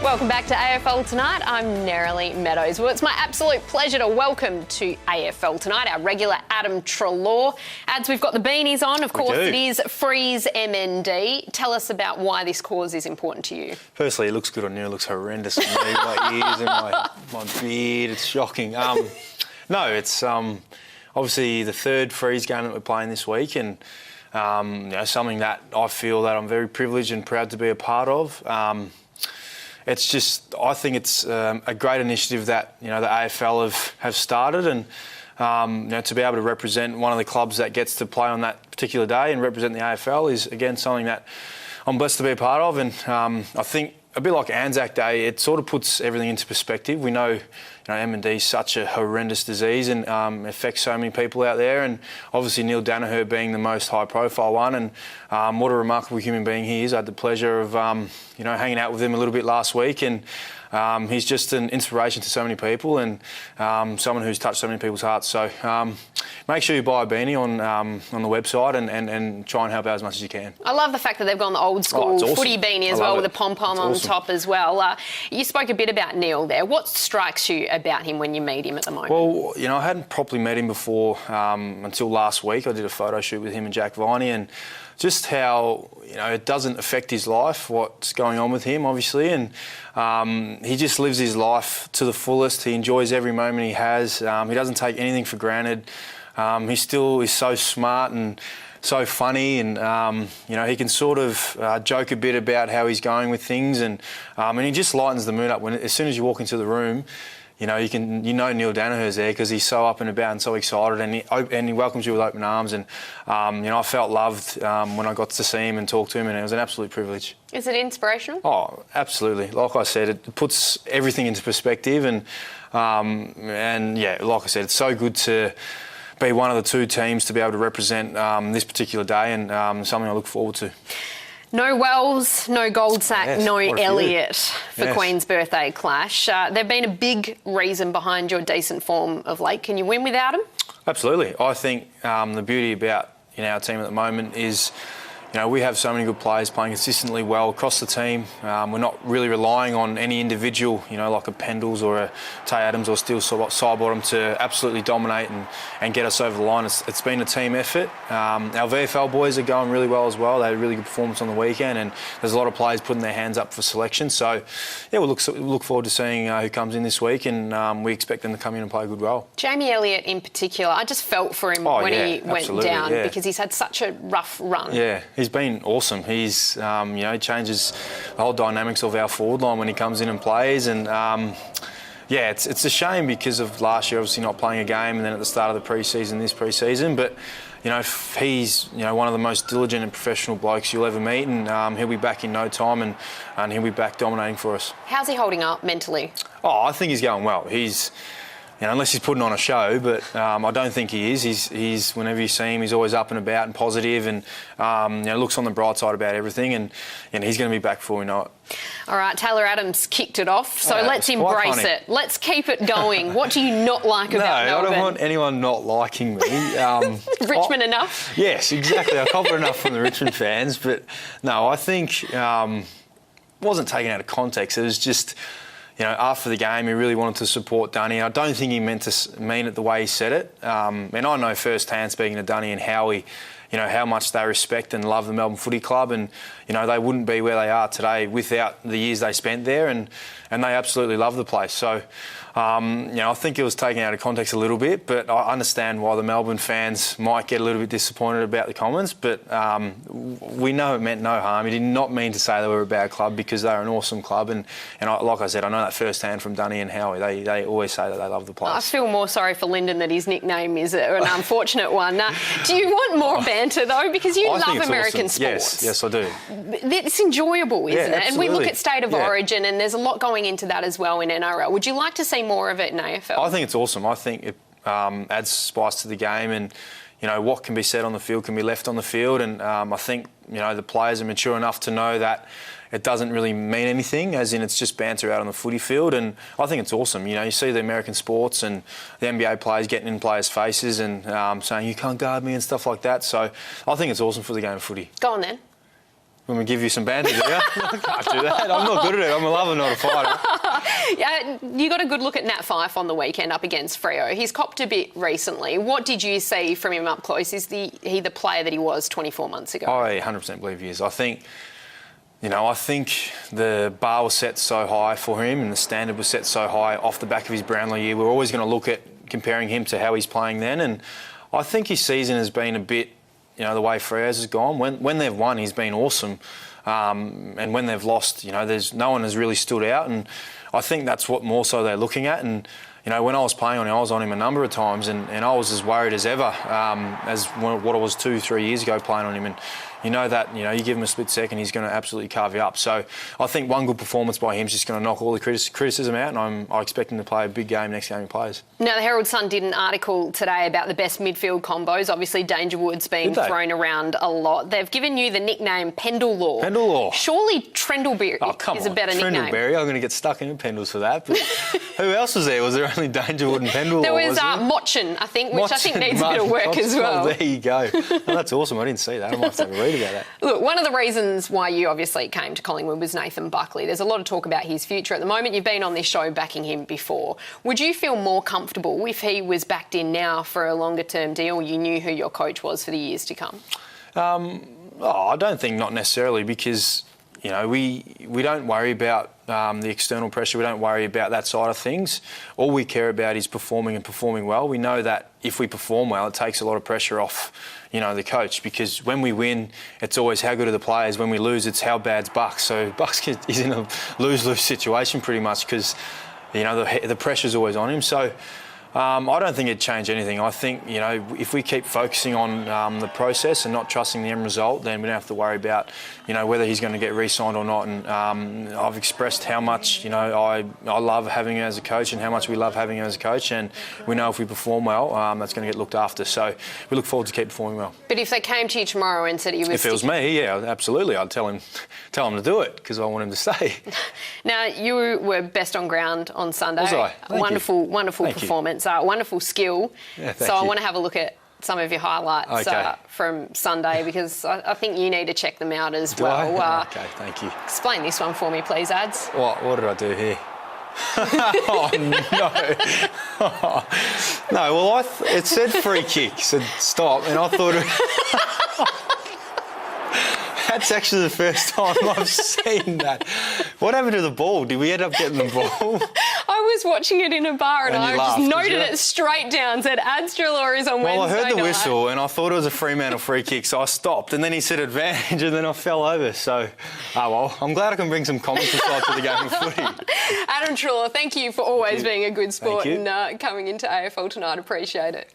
Welcome back to AFL Tonight. I'm Nerily Meadows. Well, it's my absolute pleasure to welcome to AFL Tonight our regular Adam Treloar. Ads, we've got the beanies on. Of course, it is Freese MND. Tell us about why this cause is important to you. Firstly, it looks good on you. It looks horrendous on me. My ears and my beard. It's shocking. No, it's obviously the third Freese game that we're playing this week, and something that I feel that I'm very privileged and proud to be a part of. It's just, I think it's a great initiative that the AFL have started, and to be able to represent one of the clubs that gets to play on that particular day and represent the AFL is again something that I'm blessed to be a part of. And I think a bit like Anzac Day, it sort of puts everything into perspective. We know MND is such a horrendous disease and affects so many people out there, and obviously Neale Daniher being the most high-profile one, and what a remarkable human being he is. I had the pleasure of hanging out with him a little bit last week, and he's just an inspiration to so many people, and someone who's touched so many people's hearts. So make sure you buy a beanie on the website and try and help out as much as you can. I love the fact that they've gone the old school footy beanie as well, with a pom-pom on top as well. You spoke a bit about Neale there. What strikes you about him when you meet him at the moment? Well, I hadn't properly met him before until last week. I did a photo shoot with him and Jack Viney, and just how it doesn't affect his life, what's going on with him, obviously, and he just lives his life to the fullest. He enjoys every moment he has. He doesn't take anything for granted. He still is so smart and so funny, and he can sort of joke a bit about how he's going with things, and he just lightens the mood up. As soon as you walk into the room, Neale Daniher's there because he's so up and about and so excited, and he welcomes you with open arms. And I felt loved when I got to see him and talk to him, and it was an absolute privilege. Is it inspirational? Oh, absolutely. Like I said, it puts everything into perspective, and like I said, it's so good to be one of the two teams to be able to represent this particular day, and something I look forward to. No Wells, no Goldsack, no Elliott for Yes. Queen's birthday clash. They've been a big reason behind your decent form of late. Can you win without them? Absolutely. I think the beauty about our team at the moment is we have so many good players playing consistently well across the team. We're not really relying on any individual, like a Pendles or a Tay Adams or Steele Sidebottom to absolutely dominate and get us over the line. It's been a team effort. Our VFL boys are going really well as well. They had a really good performance on the weekend, and there's a lot of players putting their hands up for selection. So, we'll look forward to seeing who comes in this week, and we expect them to come in and play a good role. Jamie Elliott in particular, I just felt for him when he went down because he's had such a rough run. Yeah. He's been awesome. He's, he changes the whole dynamics of our forward line when he comes in and plays. And, it's a shame because of last year obviously not playing a game, and then at the start of the this pre-season. But, he's, one of the most diligent and professional blokes you'll ever meet, and he'll be back in no time, and he'll be back dominating for us. How's he holding up mentally? Oh, I think he's going well. He's... unless he's putting on a show, but I don't think he is. He's whenever you see him, he's always up and about and positive, and looks on the bright side about everything. And he's going to be back before we know it. All right, Taylor Adams kicked it off, so let's embrace it. Let's keep it going. What do you not like about Melbourne? I don't want anyone not liking me. Richmond enough? Yes, exactly. I cop it enough from the Richmond fans, but no, I think wasn't taken out of context. It was just. After the game, he really wanted to support Dunny. I don't think he meant to mean it the way he said it. And I know firsthand, speaking to Dunny and Howie, how much they respect and love the Melbourne Footy Club, and they wouldn't be where they are today without the years they spent there, and they absolutely love the place. So, I think it was taken out of context a little bit, but I understand why the Melbourne fans might get a little bit disappointed about the comments, but we know it meant no harm. He did not mean to say they were a bad club, because they're an awesome club, and like I said, I know that firsthand from Dunny and Howie. They always say that they love the place. I feel more sorry for Lyndon that his nickname is an unfortunate one. Do you want more banter, though? Because you love American sports. Yes, I do. It's enjoyable, isn't it? Absolutely. And we look at State of Origin, and there's a lot going into that as well in NRL. Would you like to see more of it in AFL? I think it's awesome. I think it adds spice to the game, and what can be said on the field can be left on the field, and I think the players are mature enough to know that it doesn't really mean anything, as in it's just banter out on the footy field, and I think it's awesome. You see the American sports and the NBA players getting in players' faces and saying you can't guard me and stuff like that. So I think it's awesome for the game of footy. Go on then. I'm going to give you some banter, do you? I can't do that. I'm not good at it. I'm a lover, not a fighter. Yeah, you got a good look at Nat Fyfe on the weekend up against Freo. He's copped a bit recently. What did you see from him up close? Is he the player that he was 24 months ago? I 100% believe he is. I think the bar was set so high for him and the standard was set so high off the back of his Brownlow year. We're always going to look at comparing him to how he's playing then. And I think his season has been a bit, the way Freo's has gone. When they've won, he's been awesome. And when they've lost, there's no one has really stood out. And I think that's what more so they're looking at. And, when I was playing on him, I was on him a number of times and I was as worried as ever as what I was 2-3 years ago playing on him. And you give him a split second, he's going to absolutely carve you up. So I think one good performance by him is just going to knock all the criticism out, and I expect him to play a big game next game he plays. Now, the Herald Sun did an article today about the best midfield combos. Obviously, Dangerwood's been thrown around a lot. They've given you the nickname Pendlear. Pendlear. Surely Trendleberry is a better nickname. Trendleberry, I'm going to get stuck in Pendles for that. But who else was there? Was there only Dangerwood and Pendlear? There was Mochin, I think, which I think needs a bit of work as well. There you go. Oh, that's awesome. I didn't see that. I might have to have a read about that. Look, one of the reasons why you obviously came to Collingwood was Nathan Buckley. There's a lot of talk about his future at the moment. You've been on this show backing him before. Would you feel more comfortable if he was backed in now for a longer-term deal? You knew who your coach was for the years to come? I don't think not necessarily because, we don't worry about the external pressure. We don't worry about that side of things. All we care about is performing and performing well. We know that if we perform well, it takes a lot of pressure off, the coach, because when we win, it's always how good are the players. When we lose, it's how bad's Bucks. So Bucks is in a lose-lose situation pretty much because, the pressure's always on him. So I don't think it'd change anything. I think, if we keep focusing on the process and not trusting the end result, then we don't have to worry about, whether he's going to get re-signed or not. And I've expressed how much, I love having him as a coach and how much we love having him as a coach. And we know if we perform well, that's going to get looked after. So we look forward to keep performing well. But if they came to you tomorrow and said he was... If it was me, yeah, absolutely. I'd tell him to do it because I want him to stay. Now, you were best on ground on Sunday. Was I? Wonderful performance. Wonderful skill. Yeah, so I want to have a look at some of your highlights from Sunday because I think you need to check them out as well. Okay, thank you. Explain this one for me, please, Ads. What did I do here? Oh, no. No, well, it said free kick, said stop, and I thought... That's actually the first time I've seen that. What happened to the ball? Did we end up getting the ball? I was watching it in a bar and I laughed, just noted it straight down, said Treloar is on Wednesday. Well, I heard the whistle and I thought it was a Fremantle free kick, so I stopped. And then he said advantage and then I fell over. So, I'm glad I can bring some comical side to the game of footy. Adam Treloar, thank you for always being a good sport and coming into AFL tonight. Appreciate it.